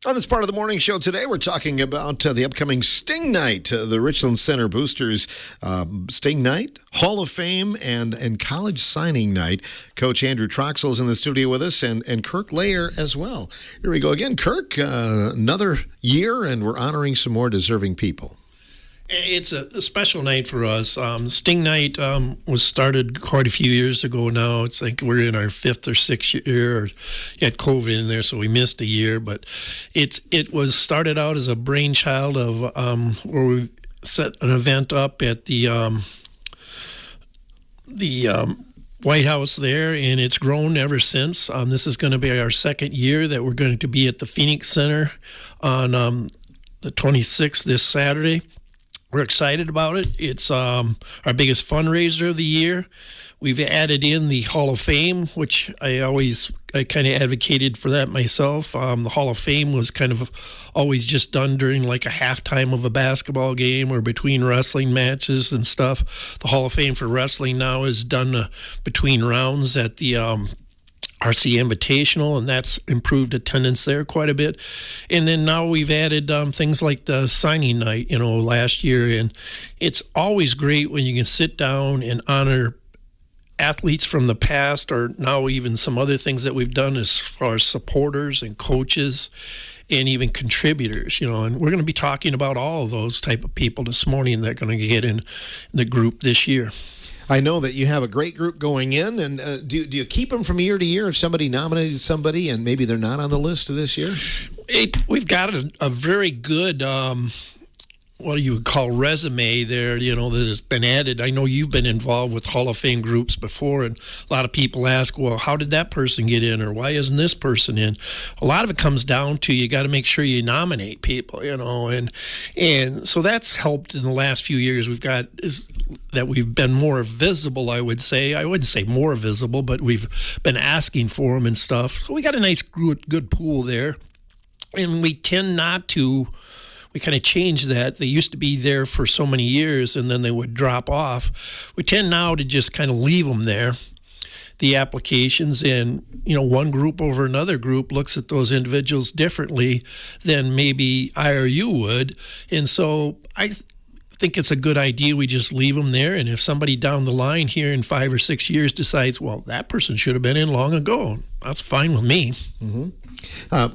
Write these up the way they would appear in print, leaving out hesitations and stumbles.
On this part of the morning show today, we're talking about the upcoming Sting Night, the Richland Center Boosters Sting Night, Hall of Fame, and College Signing Night. Coach Andrew Troxel is in the studio with us, and Kirk Layer as well. Here we go again. Kirk, another year, and we're honoring some more deserving people. It's a special night for us. Sting Night was started quite a few years ago now. It's like we're in our 5th or 6th year. You had COVID in there, so we missed a year. But it was started out as a brainchild of where we set an event up at the White House there, and it's grown ever since. This is going to be our 2nd year that we're going to be at the Phoenix Center on the 26th this Saturday. We're excited about it. It's our biggest fundraiser of the year. We've added in the Hall of Fame, which I kind of advocated for that myself. The Hall of Fame was kind of always just done during like a halftime of a basketball game or between wrestling matches and stuff. The Hall of Fame for wrestling now is done between rounds at the RC Invitational, and that's improved attendance there quite a bit. And then now we've added things like the signing night, last year. And it's always great when you can sit down and honor athletes from the past, or now even some other things that we've done as far as supporters and coaches and even contributors, and we're going to be talking about all of those type of people this morning that are going to get in the group this year. I know that you have a great group going in, and do you keep them from year to year if somebody nominated somebody and maybe they're not on the list this year? We've got a very good, what you would call resume there, that has been added. I know you've been involved with Hall of Fame groups before, and a lot of people ask, well, how did that person get in, or why isn't this person in? A lot of it comes down to you got to make sure you nominate people, and so that's helped in the last few years. We've been more visible, I would say. I wouldn't say more visible, but we've been asking for them and stuff. So we got a nice, good pool there, and we tend not to. We kind of changed that. They used to be there for so many years, and then they would drop off. We tend now to just kind of leave them there, the applications, and one group over another group looks at those individuals differently than maybe I or you would. And so I think it's a good idea we just leave them there, and if somebody down the line here in 5 or 6 years decides, well, that person should have been in long ago, that's fine with me. Mm-hmm.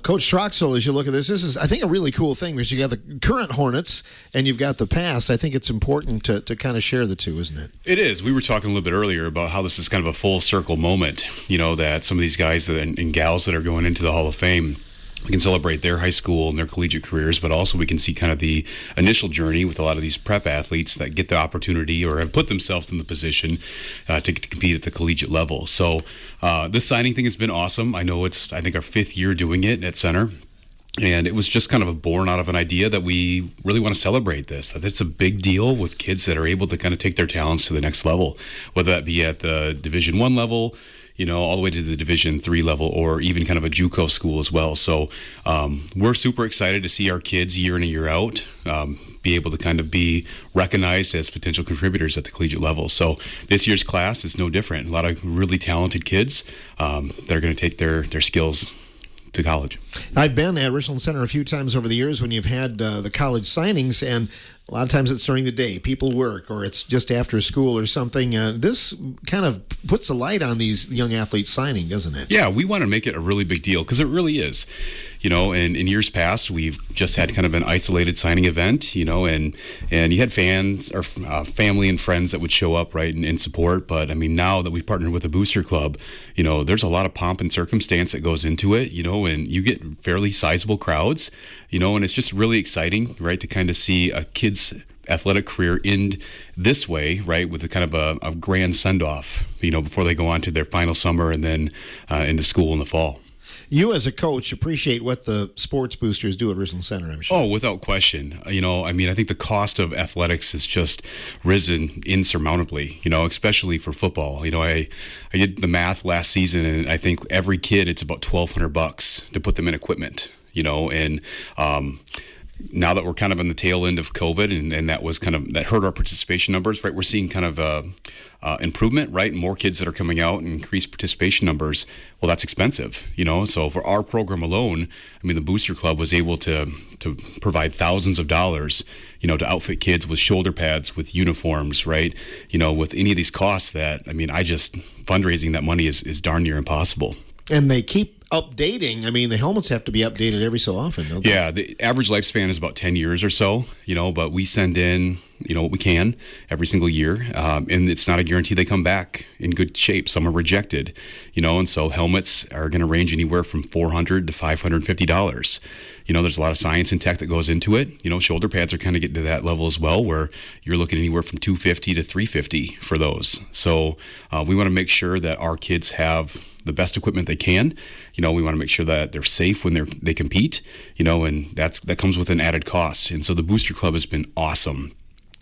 Coach Troxel, as you look at this is, I think, a really cool thing because you got the current Hornets and you've got the past. I think it's important to kind of share the two, isn't it? It is. We were talking a little bit earlier about how this is kind of a full circle moment, that some of these guys and gals that are going into the Hall of Fame, we can celebrate their high school and their collegiate careers, but also we can see kind of the initial journey with a lot of these prep athletes that get the opportunity or have put themselves in the position to compete at the collegiate level. So this signing thing has been awesome. I know it's, I think, our 5th year doing it at Center. And it was just kind of born out of an idea that we really want to celebrate this, that it's a big deal with kids that are able to kind of take their talents to the next level, whether that be at the Division I level, all the way to the Division III level, or even kind of a JUCO school as well. So we're super excited to see our kids year in and year out be able to kind of be recognized as potential contributors at the collegiate level. So this year's class is no different. A lot of really talented kids that are going to take their skills to college. I've been at Richland Center a few times over the years when you've had the college signings, and a lot of times it's during the day. People work, or it's just after school or something. This kind of puts a light on these young athletes signing, doesn't it? Yeah, we want to make it a really big deal because it really is. And in years past, we've just had kind of an isolated signing event, and you had fans or family and friends that would show up, right, and support. But, I mean, now that we've partnered with the Booster Club, there's a lot of pomp and circumstance that goes into it, and you get fairly sizable crowds, and it's just really exciting, right, to kind of see a kid's athletic career end this way, right, with a kind of a grand send-off, before they go on to their final summer and then into school in the fall. You as a coach appreciate what the sports boosters do at Richland Center, I'm sure. Oh, without question. I think the cost of athletics has just risen insurmountably, especially for football. I did the math last season, and I think every kid, it's about $1,200 to put them in equipment, and now that we're kind of on the tail end of COVID, and that was that hurt our participation numbers, right? We're seeing kind of improvement, right? More kids that are coming out and increased participation numbers. Well, that's expensive, So for our program alone, the Booster Club was able to provide thousands of dollars, to outfit kids with shoulder pads, with uniforms, right? With any of these costs that, fundraising that money is darn near impossible. And they keep updating. The helmets have to be updated every so often, don't they? Yeah, the average lifespan is about 10 years or so, but we send in, what we can every single year. And it's not a guarantee they come back in good shape. Some are rejected, and so helmets are going to range anywhere from $400 to $550. There's a lot of science and tech that goes into it. Shoulder pads are kind of getting to that level as well, where you're looking anywhere from $250 to $350 for those. So we want to make sure that our kids have the best equipment they can. We want to make sure that they're safe when they compete, and that comes with an added cost. And so the Booster Club has been awesome,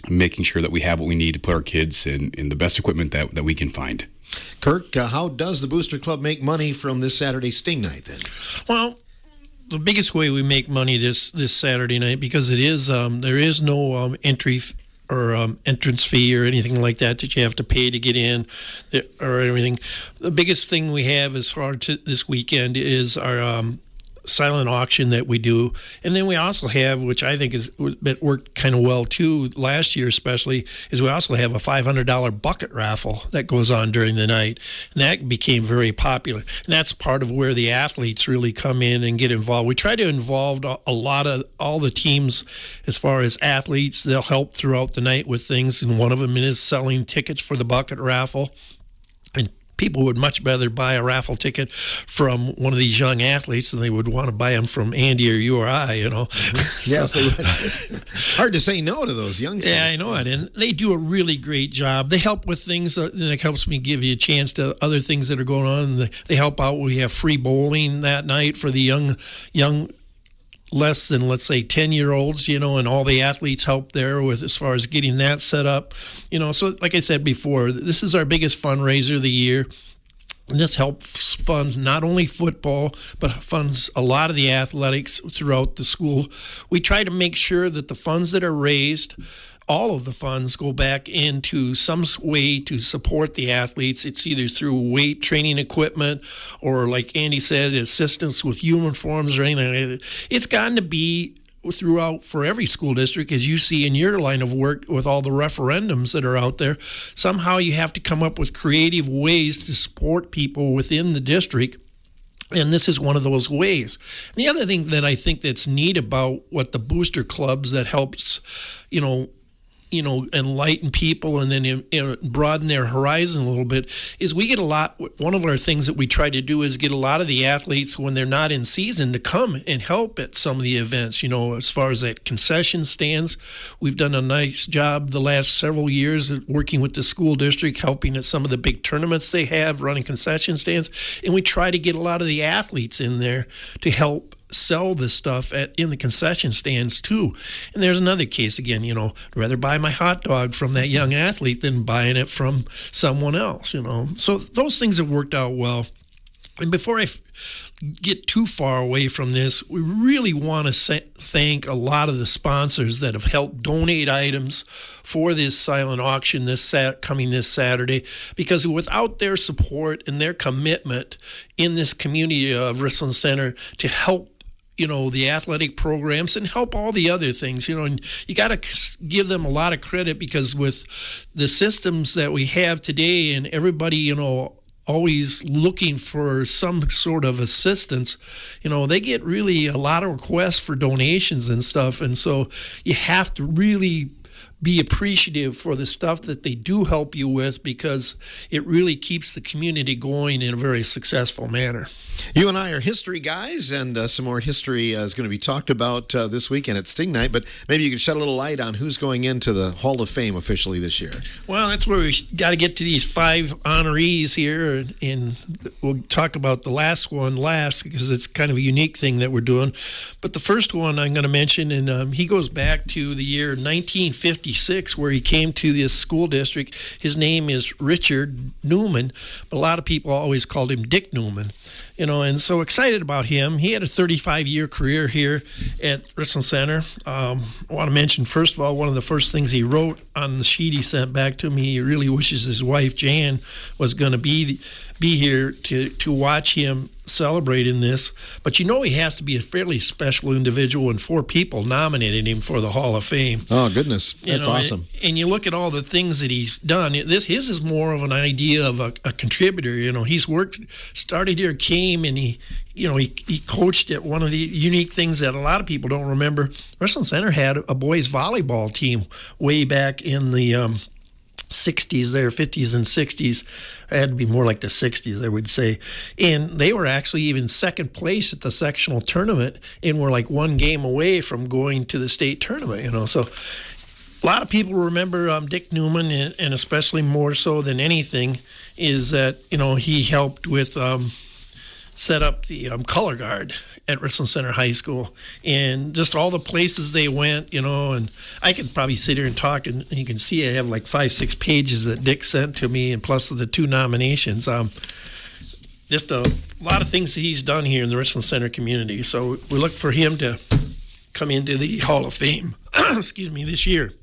making sure that we have what we need to put our kids in the best equipment that we can find. Kirk, how does the Booster Club make money from this Saturday Sting Night then? Well, the biggest way we make money this Saturday night, because it is there is no entry or entrance fee or anything like that you have to pay to get in or everything. The biggest thing we have as far as this weekend is our silent auction that we do. And then we also have, which I think it worked kind of well too last year especially, is we also have a $500 bucket raffle that goes on during the night. And that became very popular. And that's part of where the athletes really come in and get involved. We try to involve a lot of all the teams as far as athletes. They'll help throughout the night with things, and one of them is selling tickets for the bucket raffle. And people would much rather buy a raffle ticket from one of these young athletes than they would want to buy them from Andy or you or I, Yes, they would. Hard to say no to those youngsters. Yeah, I know it. And they do a really great job. They help with things, and it helps me give you a chance to other things that are going on. They help out. We have free bowling that night for the young less than, let's say, 10-year-olds, and all the athletes help there with as far as getting that set up. So like I said before, this is our biggest fundraiser of the year. And this helps fund not only football, but funds a lot of the athletics throughout the school. We try to make sure that the funds that are raised, all of the funds go back into some way to support the athletes. It's either through weight training equipment or, like Andy said, assistance with uniforms or anything like that. It's gotten to be throughout for every school district, as you see in your line of work with all the referendums that are out there. Somehow you have to come up with creative ways to support people within the district. And this is one of those ways. And the other thing that I think that's neat about what the booster clubs that helps, enlighten people and then broaden their horizon a little bit is we get a lot. One of our things that we try to do is get a lot of the athletes when they're not in season to come and help at some of the events. As far as at concession stands, we've done a nice job the last several years at working with the school district, helping at some of the big tournaments they have, running concession stands. And we try to get a lot of the athletes in there to help sell this stuff in the concession stands too. And there's another case again, I'd rather buy my hot dog from that young athlete than buying it from someone else, So those things have worked out well. And before I get too far away from this, we really want to thank a lot of the sponsors that have helped donate items for this silent auction coming this Saturday, because without their support and their commitment in this community of Richland Center to help the athletic programs and help all the other things, and you got to give them a lot of credit, because with the systems that we have today and everybody, always looking for some sort of assistance, they get really a lot of requests for donations and stuff. And so you have to really be appreciative for the stuff that they do help you with, because it really keeps the community going in a very successful manner. You and I are history guys, and some more history is going to be talked about this weekend at Sting Night, but maybe you could shed a little light on who's going into the Hall of Fame officially this year. Well, that's where we got to get to these 5 honorees here, and we'll talk about the last one last, because it's kind of a unique thing that we're doing. But the first one I'm going to mention, and he goes back to the year 1956, where he came to this school district. His name is Richard Newman, but a lot of people always called him Dick Newman. and so excited about him. He had a 35-year career here at Richland Center. I want to mention, first of all, one of the first things he wrote on the sheet he sent back to me, he really wishes his wife, Jan, was going to be here to watch him celebrate in this. But he has to be a fairly special individual, and 4 people nominated him for the Hall of Fame. Oh, goodness. That's awesome. And you look at all the things that he's done. His is more of an idea of a contributor. He's started here, came, and he coached at one of the unique things that a lot of people don't remember. Richland Center had a boys volleyball team way back in the 60s there, 50s and 60s. It had to be more like the 60s, I would say. And they were actually even second place at the sectional tournament and were like 1 game away from going to the state tournament, So a lot of people remember Dick Newman, and especially more so than anything is that, he helped with set up the color guard at Richland Center High School, and just all the places they went, and I could probably sit here and talk, and you can see I have like 5-6 pages that Dick sent to me, and plus the 2 nominations. Just a lot of things that he's done here in the Richland Center community. So we look for him to come into the Hall of Fame, this year.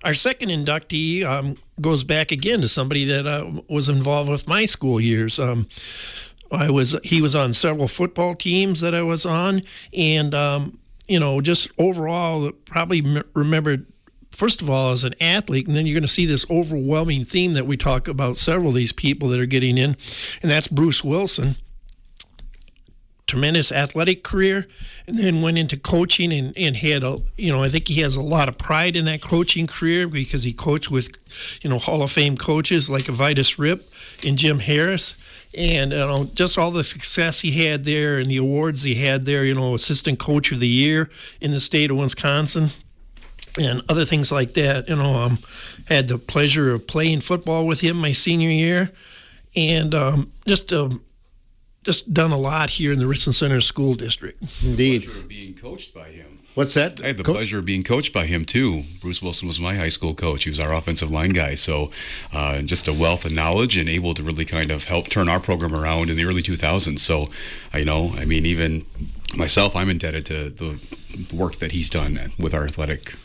Our second inductee goes back again to somebody that was involved with my school years. He was on several football teams that I was on, and just overall, probably remembered first of all as an athlete, and then you're going to see this overwhelming theme that we talk about several of these people that are getting in, and that's Bruce Wilson. Tremendous athletic career, and then went into coaching and had I think he has a lot of pride in that coaching career because he coached with Hall of Fame coaches like Avitus Rip and Jim Harris. And just all the success he had there and the awards he had there, assistant coach of the year in the state of Wisconsin and other things like that. Had the pleasure of playing football with him my senior year, and just done a lot here in the Richland Center School District. Indeed. The pleasure of being coached by him. What's that? I had the pleasure of being coached by him, too. Bruce Wilson was my high school coach. He was our offensive line guy. So just a wealth of knowledge and able to really kind of help turn our program around in the early 2000s. So, even myself, I'm indebted to the work that he's done with our athletic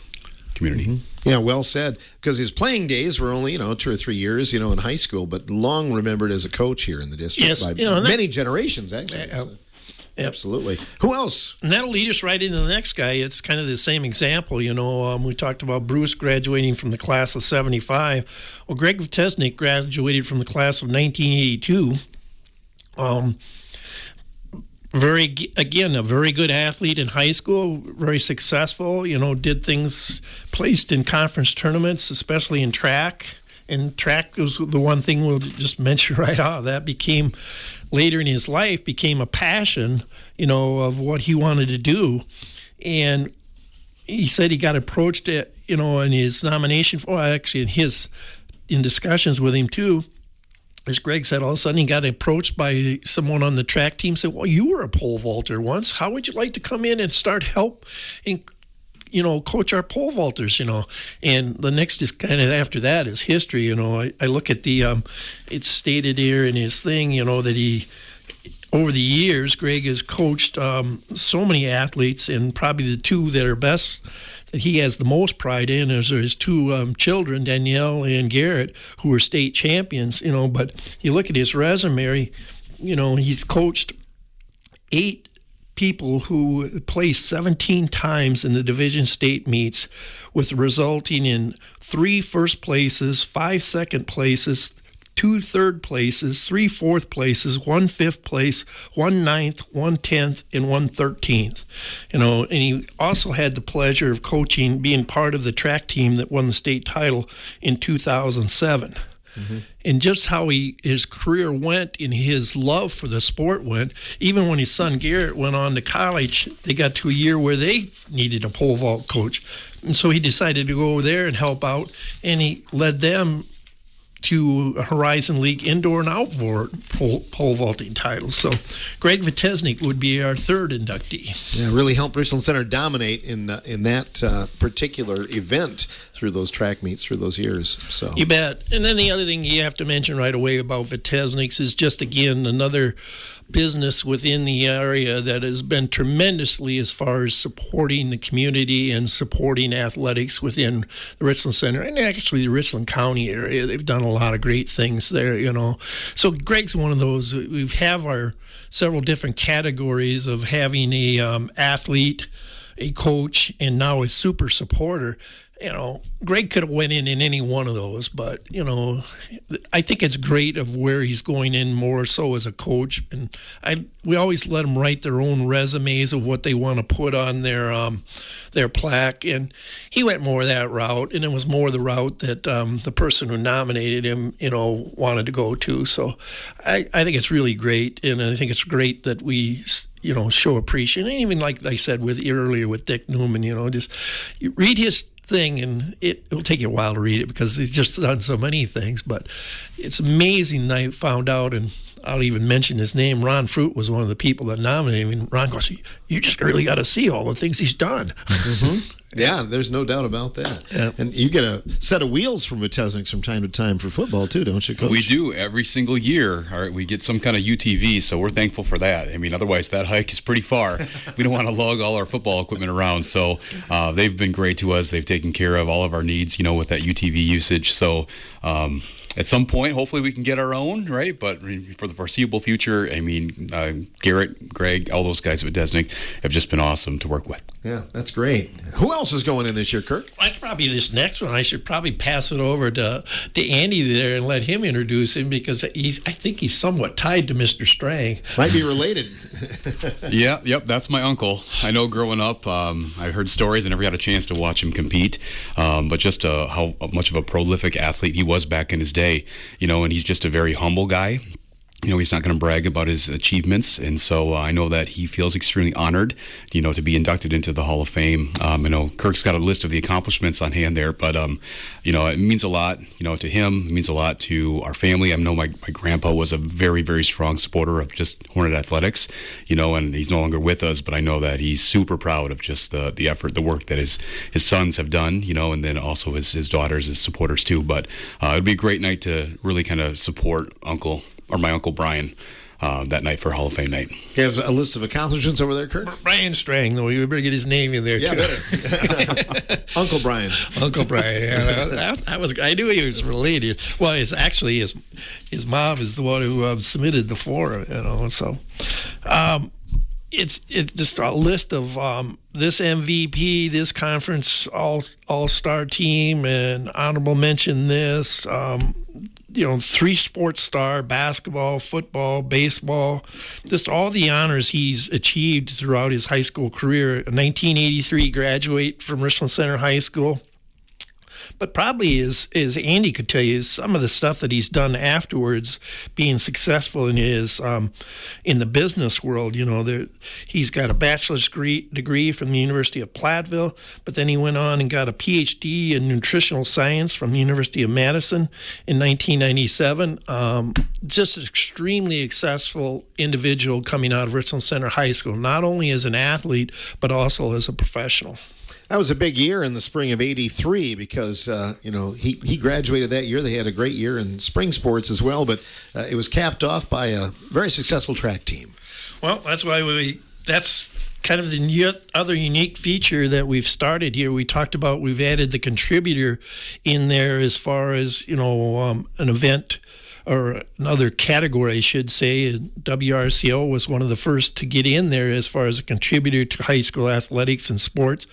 community. Mm-hmm. Yeah, well said. Because his playing days were only, 2 or 3 years, in high school, but long remembered as a coach here in the district by many generations, actually. So. Absolutely. Who else? And that'll lead us right into the next guy. It's kind of the same example. We talked about Bruce graduating from the class of 75. Well, Greg Vitesnik graduated from the class of 1982. A very good athlete in high school, very successful, did things, placed in conference tournaments, especially in track. And track was the one thing we'll just mention right out. That became, later in his life, became a passion, of what he wanted to do. And he said he got approached, in his nomination for, in discussions with him too, as Greg said, all of a sudden he got approached by someone on the track team, said, well, you were a pole vaulter once. How would you like to come in and start helping, coach our pole vaulters, And the next is kind of after that is history, I look at the, it's stated here in his thing, that he, over the years, Greg has coached so many athletes, and probably the 2 that are best, that he has the most pride in is his 2 children, Danielle and Garrett, who are state champions, but you look at his resume, he's coached 8 people who placed 17 times in the division state meets, with resulting in 3 first places, 5 second places, 2 third places, 3 fourth places, 1 fifth place, 1 ninth, 1 10th, and 1 13th. And he also had the pleasure of coaching, being part of the track team that won the state title in 2007. Mm-hmm. And just how his career went and his love for the sport went, even when his son Garrett went on to college, they got to a year where they needed a pole vault coach. And so he decided to go over there and help out, and he led them to Horizon League indoor and outdoor pole vaulting titles. So Greg Vitesnik would be our third inductee. Yeah, really helped Richland Center dominate in that particular event through those track meets through those years. So you bet. And then the other thing you have to mention right away about Vitezniks is just, again, another business within the area that has been tremendously as far as supporting the community and supporting athletics within the Richland Center and actually the Richland County area. They've done a lot of great things there, you know. So Greg's one of those. We have our several different categories of having a athlete, a coach, and now a super supporter. You know, Greg could have went in any one of those, but, you know, I think it's great of where he's going in more so as a coach. And we always let them write their own resumes of what they want to put on their plaque. And he went more that route, and it was more the route that the person who nominated him, you know, wanted to go to. So I think it's really great, and I think it's great that we, you know, show appreciation. And even like I said earlier with Dick Newman, you know, just you read his thing, and it'll take you a while to read it because he's just done so many things, but it's amazing. I found out, and I'll even mention his name, Ron Fruit was one of the people that nominated him, and Ron goes, you just really got to see all the things he's done. Mm-hmm. Yeah, there's no doubt about that. Yeah. And you get a set of wheels from Vitezniks from time to time for football too, don't you, Coach? We do every single year. All right, we get some kind of UTV, so we're thankful for that. I mean, otherwise that hike is pretty far. We don't want to lug all our football equipment around. So they've been great to us. They've taken care of all of our needs, you know, with that UTV usage. So at some point, hopefully we can get our own, right? But for the foreseeable future, I mean, Garrett, Greg, all those guys at Viteznik have just been awesome to work with. Yeah, that's great. Who else is going in this year, Kirk? I should probably this next one. I should probably pass it over to Andy there and let him introduce him because I think he's somewhat tied to Mr. Strang. Might be related. Yep, that's my uncle. I know growing up, I heard stories. I never had a chance to watch him compete, but just how much of a prolific athlete he was back in his day, you know, and he's just a very humble guy. You know, he's not going to brag about his achievements, and so I know that he feels extremely honored, you know, to be inducted into the Hall of Fame. I know Kirk's got a list of the accomplishments on hand there, but, you know, it means a lot, you know, to him. It means a lot to our family. I know my grandpa was a very, very strong supporter of just Hornet athletics, you know, and he's no longer with us, but I know that he's super proud of just the effort, the work that his sons have done, you know, and then also his daughters, his supporters too. But it'd be a great night to really kind of support my Uncle Brian that night for Hall of Fame night. You have a list of accomplishments over there, Kurt? Brian Strang, though. You better get his name in there, yeah, too. Better. Uncle Brian. Uncle Brian, yeah. I knew he was related. Well, his mom is the one who submitted the form, you know, so... It's just a list of this MVP, this conference all-star team, and honorable mention this, you know, 3 sports star, basketball, football, baseball, just all the honors he's achieved throughout his high school career. A 1983 graduate from Richland Center High School. But probably, as Andy could tell you, some of the stuff that he's done afterwards, being successful in his in the business world. You know, he's got a bachelor's degree from the University of Platteville, but then he went on and got a PhD in nutritional science from the University of Madison in 1997. Just an extremely successful individual coming out of Richland Center High School, not only as an athlete, but also as a professional. That was a big year in the spring of '83 because, you know, he graduated that year. They had a great year in spring sports as well, but it was capped off by a very successful track team. Well, that's why that's kind of the other unique feature that we've started here. We talked about we've added the contributor in there as far as, you know, an event or another category, I should say. WRCO was one of the first to get in there as far as a contributor to high school athletics and sports.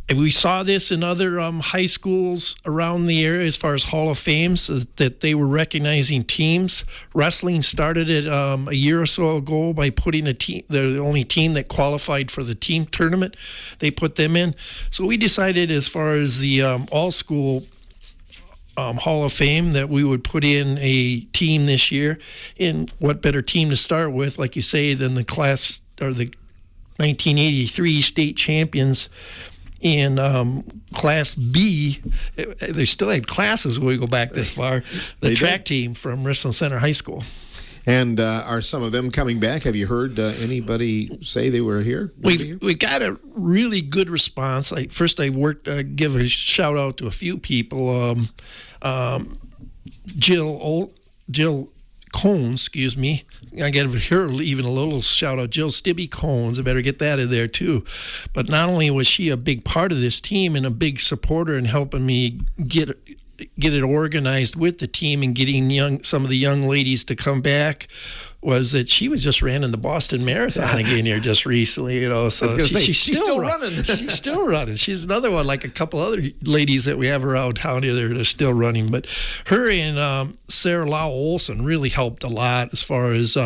And we saw this in other high schools around the area as far as Hall of Fame, so that they were recognizing teams. Wrestling started it a year or so ago by putting a team, the only team that qualified for the team tournament. They put them in. So we decided as far as the all-school Hall of Fame that we would put in a team this year. And what better team to start with, like you say, than the 1983 state champions in Class B. They still had classes when we go back this far. The track team from Richland Center High School. And are some of them coming back? Have you heard anybody say they were here? We got a really good response. First, I give a shout out to a few people. Jill Cones, excuse me. I give her even a little shout out. Jill Stibby Cones. I better get that in there too. But not only was she a big part of this team and a big supporter in helping me get it organized with the team and getting some of the young ladies to come back, was that she just ran in the Boston Marathon again here just recently, So she's still running. She's still running. She's another one, like a couple other ladies that we have around town here that are still running. But her and Sarah Lau Olson really helped a lot as far as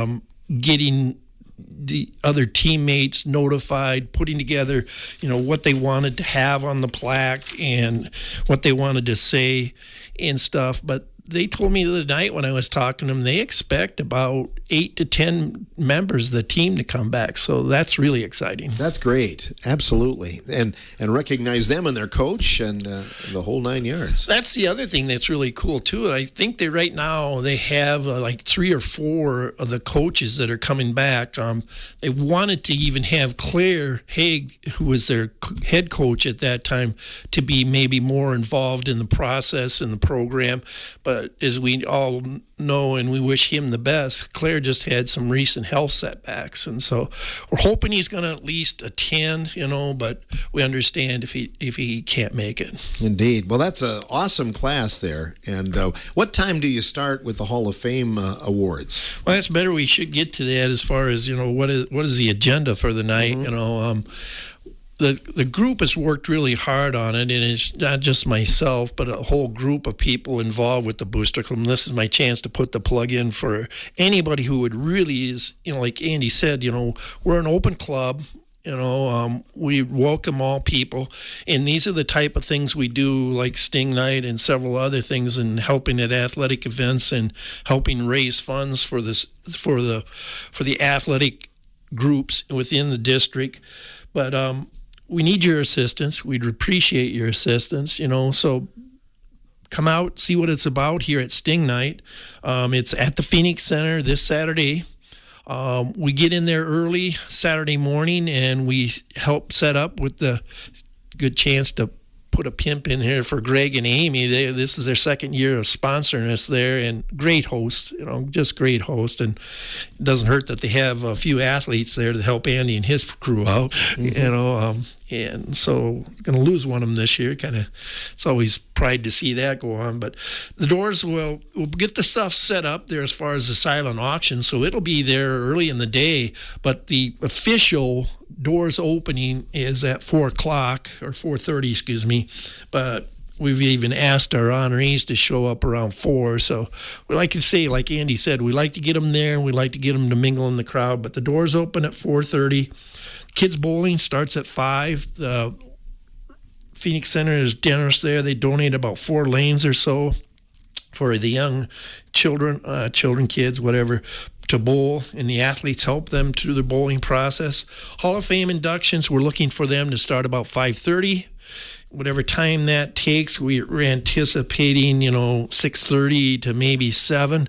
getting the other teammates notified, putting together, what they wanted to have on the plaque and what they wanted to say and stuff. But they told me the other night when I was talking to them, they expect about 8 to 10 members of the team to come back. So that's really exciting. That's great. Absolutely. And recognize them and their coach and the whole 9 yards. That's the other thing that's really cool, too. I think that right now they have like 3 or 4 of the coaches that are coming back. They wanted to even have Claire Haig, who was their head coach at that time, to be maybe more involved in the process and the program. But as we all know, and we wish him the best, Claire just had some recent health setbacks, and so we're hoping he's going to at least attend, but we understand if he can't make it. Indeed. Well, that's an awesome class there. And what time do you start with the Hall of Fame awards? Well, that's better. We should get to that as far as, what is the agenda for the night, The group has worked really hard on it, and it's not just myself, but a whole group of people involved with the Booster Club. And this is my chance to put the plug in for anybody who would really is, like Andy said, we're an open club. We welcome all people, and these are the type of things we do, like Sting Night and several other things, and helping at athletic events and helping raise funds for the athletic groups within the district. But we need your assistance. We'd appreciate your assistance, so come out, see what it's about here at Sting Night. It's at the Phoenix Center this Saturday. We get in there early Saturday morning, and we help set up with the good chance to put a pimp in here for Greg and Amy. This is their second year of sponsoring us there, and great hosts, just great hosts. And it doesn't hurt that they have a few athletes there to help Andy and his crew out, and so going to lose one of them this year. It's always pride to see that go on. But the doors we'll get the stuff set up there as far as the silent auction, so it'll be there early in the day. But the official doors opening is at 4 o'clock or 4:30, excuse me. But we've even asked our honorees to show up around 4. So we like to say, like Andy said, we like to get them there, and we like to get them to mingle in the crowd. But the doors open at 4:30. Kids bowling starts at 5. The Phoenix Center is generous there. They donate about 4 lanes or so for the young children, kids, whatever, to bowl, and the athletes help them through the bowling process. Hall of Fame inductions, we're looking for them to start about 5:30. Whatever time that takes, we're anticipating, 6:30 to maybe 7.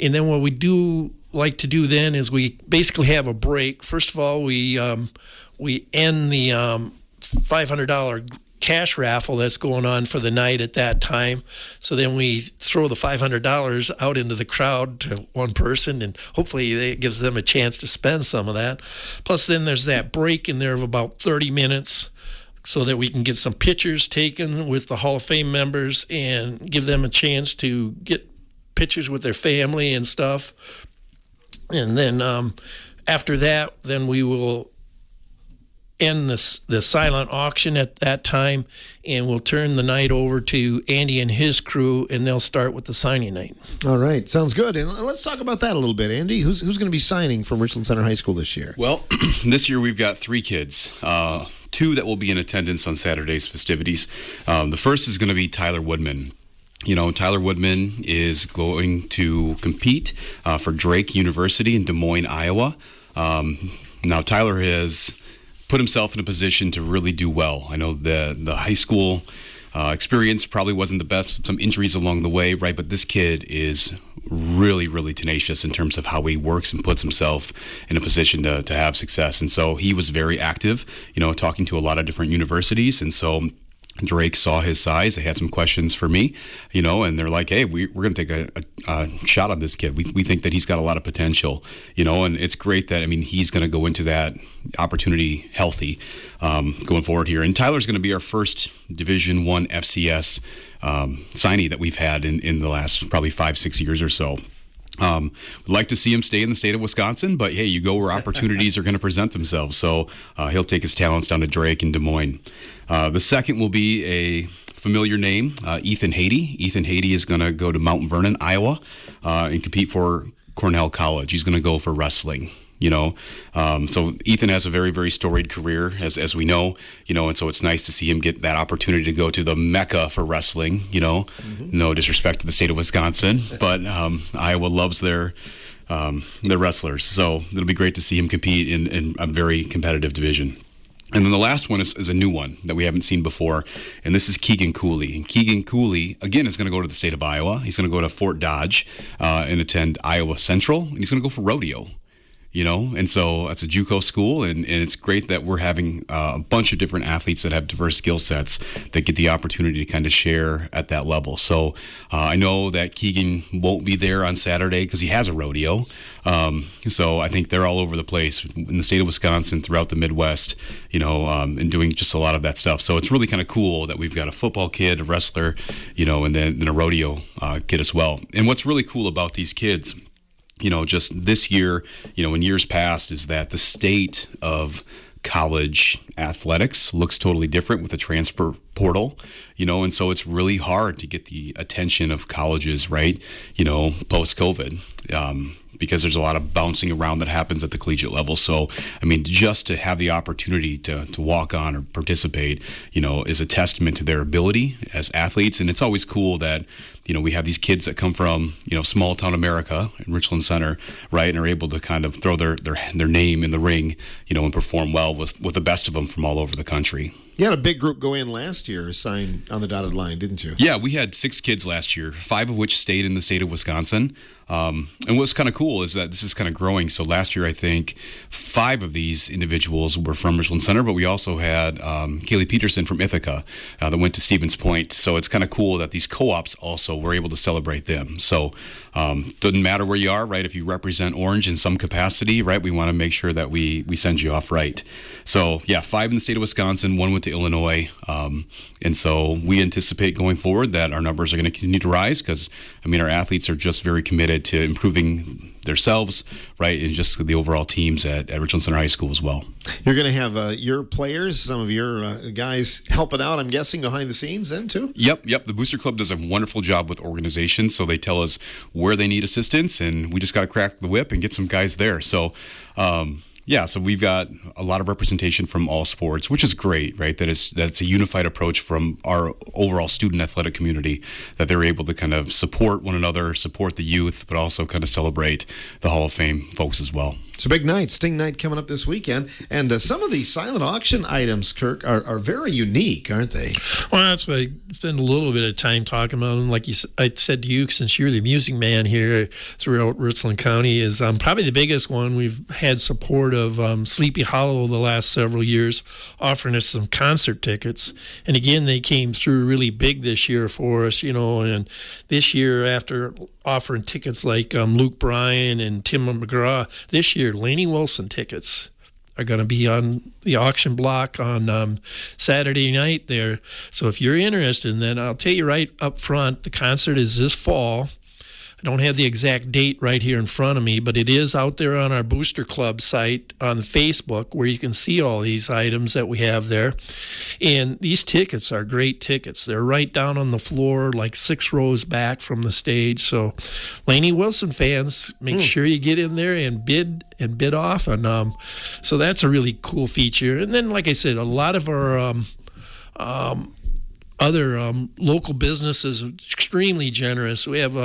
And then what we do like to do then is we basically have a break. First of all, we end the $500 cash raffle that's going on for the night at that time. So then we throw the $500 out into the crowd to one person, and hopefully it gives them a chance to spend some of that. Plus then there's that break in there of about 30 minutes so that we can get some pictures taken with the Hall of Fame members and give them a chance to get pictures with their family and stuff. And then after that, then we will end the silent auction at that time, and we'll turn the night over to Andy and his crew, and they'll start with the signing night. All right, sounds good. And let's talk about that a little bit, Andy. Who's going to be signing from Richland Center High School this year? Well, this year we've got 3 kids. 2 that will be in attendance on Saturday's festivities. The first is going to be Tyler Woodman. Tyler Woodman is going to compete for Drake University in Des Moines, Iowa. Now, Tyler has put himself in a position to really do well. I know the high school Experience probably wasn't the best, some injuries along the way, right? But this kid is really, really tenacious in terms of how he works and puts himself in a position to have success. And so he was very active, talking to a lot of different universities. And so Drake saw his size. They had some questions for me, and they're like, hey, we're going to take a shot on this kid. We think that he's got a lot of potential, and it's great that, he's going to go into that opportunity healthy going forward here. And Tyler's going to be our first Division I FCS signee that we've had in the last probably 5-6 years or so. We'd like to see him stay in the state of Wisconsin, but hey, you go where opportunities are going to present themselves. So he'll take his talents down to Drake and Des Moines. The second will be a familiar name, Ethan Haiti. Ethan Haiti is going to go to Mount Vernon, Iowa, and compete for Cornell College. He's going to go for wrestling. So Ethan has a very, very storied career, as we know, and so it's nice to see him get that opportunity to go to the mecca for wrestling, No disrespect to the state of Wisconsin, but Iowa loves their wrestlers. So it'll be great to see him compete in a very competitive division. And then the last one is a new one that we haven't seen before, and this is Keegan Cooley. And Keegan Cooley, again, is going to go to the state of Iowa. He's going to go to Fort Dodge and attend Iowa Central, and he's going to go for rodeo. And so it's a JUCO school, and it's great that we're having a bunch of different athletes that have diverse skill sets that get the opportunity to kind of share at that level. So I know that Keegan won't be there on Saturday because he has a rodeo. So I think they're all over the place in the state of Wisconsin, throughout the Midwest, and doing just a lot of that stuff. So it's really kind of cool that we've got a football kid, a wrestler, and then a rodeo kid as well. And what's really cool about these kids, just this year, in years past, is that the state of college athletics looks totally different with the transfer portal, and so it's really hard to get the attention of colleges, right, post-COVID, because there's a lot of bouncing around that happens at the collegiate level. So, just to have the opportunity to walk on or participate, is a testament to their ability as athletes. And it's always cool that, we have these kids that come from, small town America in Richland Center, right, and are able to kind of throw their name in the ring, and perform well with the best of them from all over the country. You had a big group go in last year, sign on the dotted line, didn't you? Yeah, we had 6 kids last year, 5 of which stayed in the state of Wisconsin. And what's kind of cool is that this is kind of growing. So last year, I think 5 of these individuals were from Richland Center, but we also had Kaylee Peterson from Ithaca that went to Stevens Point. So it's kind of cool that these co-ops also were able to celebrate them. So doesn't matter where you are, right? If you represent Orange in some capacity, right, we want to make sure that we send you off right. So yeah, 5 in the state of Wisconsin, 1 went to Illinois. And so we anticipate going forward that our numbers are going to continue to rise because, our athletes are just very committed to improving themselves, right, and just the overall teams at Richland Center High School as well. You're going to have your players, some of your guys helping out, I'm guessing, behind the scenes then, too? Yep. The Booster Club does a wonderful job with organization, so they tell us where they need assistance, and we just got to crack the whip and get some guys there. So, so we've got a lot of representation from all sports, which is great, right? That it's a unified approach from our overall student athletic community, that they're able to kind of support one another, support the youth, but also kind of celebrate the Hall of Fame folks as well. It's a big night, Sting Night coming up this weekend. And some of the silent auction items, Kirk, are very unique, aren't they? Well, that's why I spend a little bit of time talking about them. Like I said to you, since you're the music man here throughout Richland County, is probably the biggest one. We've had support of Sleepy Hollow the last several years, offering us some concert tickets. And again, they came through really big this year for us, and this year, after offering tickets like Luke Bryan and Tim McGraw, this year Lainey Wilson tickets are going to be on the auction block on Saturday night there. So if you're interested in that, I'll tell you right up front, the concert is this fall. I don't have the exact date right here in front of me, but it is out there on our Booster Club site on Facebook where you can see all these items that we have there. And these tickets are great tickets. They're right down on the floor, like 6 rows back from the stage. So Lainey Wilson fans, make sure you get in there and bid off. And so that's a really cool feature. And then, like I said, a lot of our other local businesses are extremely generous. We have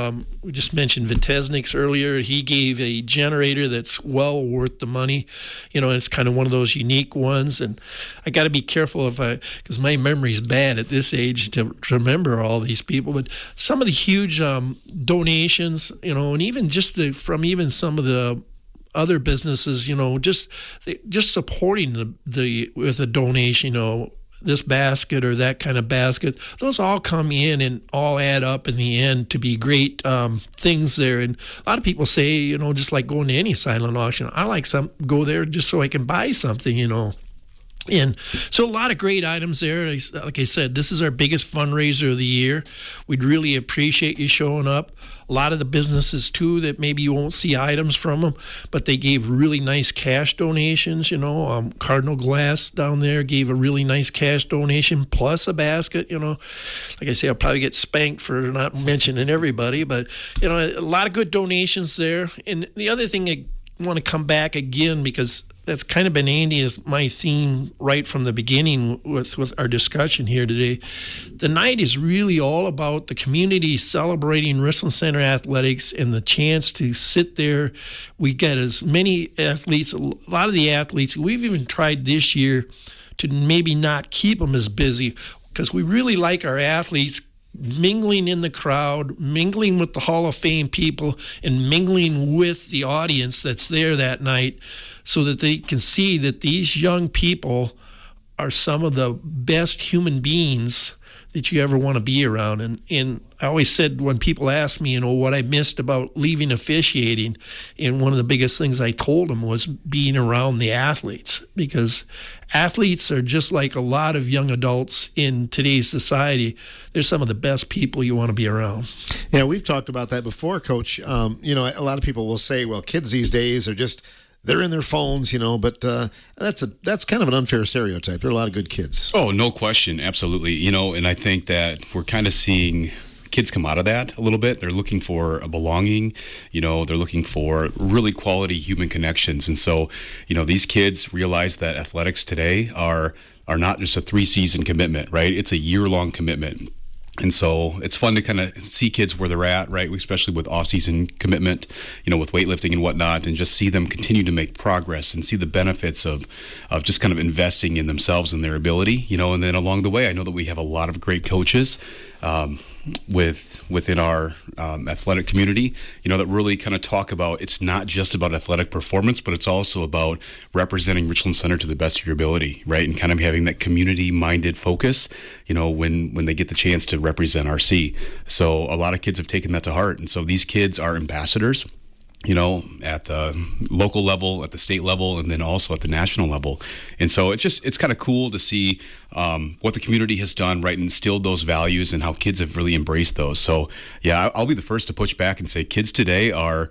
we just mentioned Vitesnik's earlier. He gave a generator that's well worth the money. It's kind of one of those unique ones. And I got to be careful because my memory's bad at this age to remember all these people. But some of the huge donations, and even from even some of the other businesses, just supporting the with a donation, this basket or that kind of basket, those all come in and all add up in the end to be great things there. And a lot of people say, just like going to any silent auction, I like go there just so I can buy something, And so a lot of great items there. Like I said, this is our biggest fundraiser of the year. We'd really appreciate you showing up. A lot of the businesses, too, that maybe you won't see items from them, but they gave really nice cash donations. Cardinal Glass down there gave a really nice cash donation plus a basket. Like I say, I'll probably get spanked for not mentioning everybody, but, a lot of good donations there. And the other thing I want to come back again, because that's kind of been Andy as my theme right from the beginning with our discussion here today. The night is really all about the community celebrating Richland Center athletics and the chance to sit there. We get as many athletes, a lot of the athletes, we've even tried this year to maybe not keep them as busy because we really like our athletes mingling in the crowd, mingling with the Hall of Fame people, and mingling with the audience that's there that night so that they can see that these young people are some of the best human beings that you ever want to be around. And I always said when people ask me, what I missed about leaving officiating, and one of the biggest things I told them was being around the athletes, because athletes are just like a lot of young adults in today's society. They're some of the best people you want to be around. Yeah, we've talked about that before, Coach. A lot of people will say, well, kids these days are just, they're in their phones, but that's kind of an unfair stereotype. There are a lot of good kids. Oh, no question. Absolutely. And I think that we're kind of seeing kids come out of that a little bit. They're looking for a belonging, they're looking for really quality human connections. And so, these kids realize that athletics today are not just a 3-season commitment, right? It's a year-long commitment. And so it's fun to kind of see kids where they're at, right? Especially with off-season commitment, with weightlifting and whatnot, and just see them continue to make progress and see the benefits of just kind of investing in themselves and their ability, and then along the way, I know that we have a lot of great coaches within our athletic community, that really kind of talk about it's not just about athletic performance, but it's also about representing Richland Center to the best of your ability, right? And kind of having that community-minded focus, when they get the chance to represent RC. So a lot of kids have taken that to heart. And so these kids are ambassadors, at the local level, at the state level, and then also at the national level. And so it's kind of cool to see what the community has done, right, and instilled those values and how kids have really embraced those. So, yeah, I'll be the first to push back and say kids today are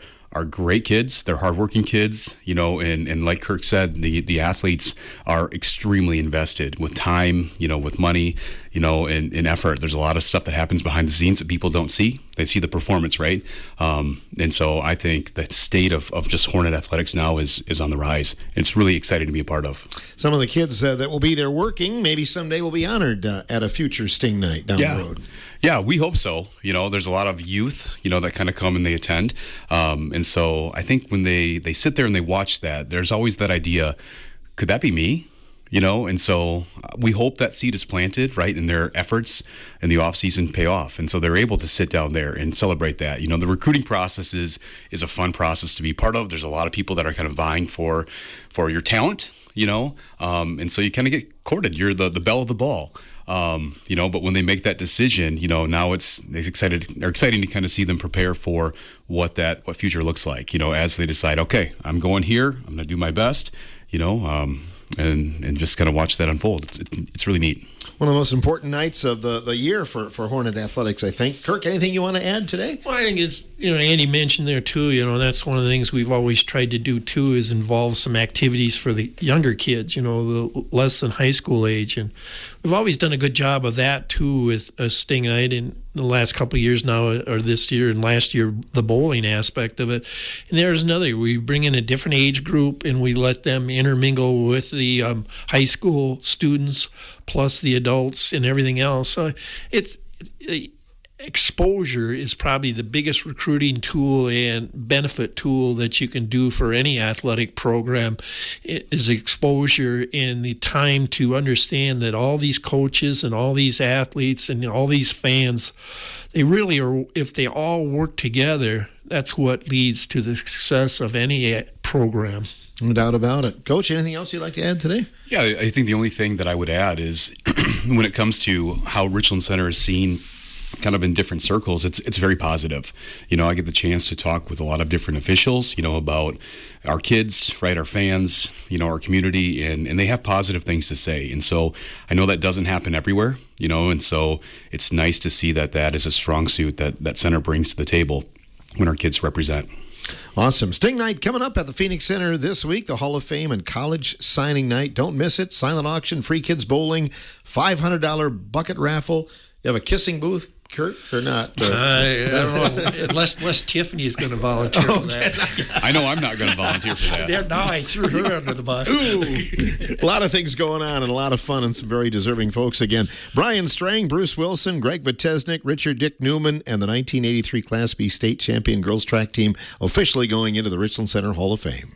great kids. They're hardworking kids, and like Kirk said, the athletes are extremely invested with time, with money, and effort. There's a lot of stuff that happens behind the scenes that people don't see. They see the performance, right? And so I think the state of just Hornet athletics now is on the rise. It's really exciting to be a part of. Some of the kids that will be there working, maybe someday will be honored at a future Sting Night down the road. Yeah, we hope so. There's a lot of youth, that kind of come and they attend. And so I think when they sit there and they watch that, there's always that idea, could that be me? And so we hope that seed is planted, right, and their efforts in the off-season pay off. And so they're able to sit down there and celebrate that. The recruiting process is a fun process to be part of. There's a lot of people that are kind of vying for your talent, and so you kind of get courted. You're the belle of the ball. But when they make that decision, now it's exciting to kind of see them prepare for what future looks like, as they decide, okay, I'm going here, I'm going to do my best, and just kind of watch that unfold. It's really neat. One of the most important nights of the year for Hornet Athletics, I think. Kirk, anything you want to add today? Well, I think it's, Andy mentioned there too, that's one of the things we've always tried to do too, is involve some activities for the younger kids, the less than high school age. And we've always done a good job of that too with a Sting Night. And the last couple of years now, or this year and last year, the bowling aspect of it. And there's another. We bring in a different age group and we let them intermingle with the high school students plus the adults and everything else. So exposure is probably the biggest recruiting tool and benefit tool that you can do for any athletic program. It is exposure and the time to understand that all these coaches and all these athletes and all these fans, they really are, if they all work together, that's what leads to the success of any program. No doubt about it. Coach, anything else you'd like to add today? Yeah, I think the only thing that I would add is when it comes to how Richland Center is seen kind of in different circles, it's very positive. I get the chance to talk with a lot of different officials, about our kids, right, our fans, our community, and they have positive things to say. And so I know that doesn't happen everywhere, and so it's nice to see that is a strong suit that center brings to the table when our kids represent. Awesome. Sting Night coming up at the Phoenix Center this week, the Hall of Fame and College Signing Night. Don't miss it. Silent auction, free kids bowling, $500 bucket raffle. You have a kissing booth, Kurt, or not? I don't know. Unless Tiffany is going to volunteer for that. I know I'm not going to volunteer for that. Yeah, now I threw her under the bus. Ooh. A lot of things going on and a lot of fun and some very deserving folks again. Brian Strang, Bruce Wilson, Greg Vitesnik, Richard Dick Newman, and the 1983 Class B state champion girls track team officially going into the Richland Center Hall of Fame.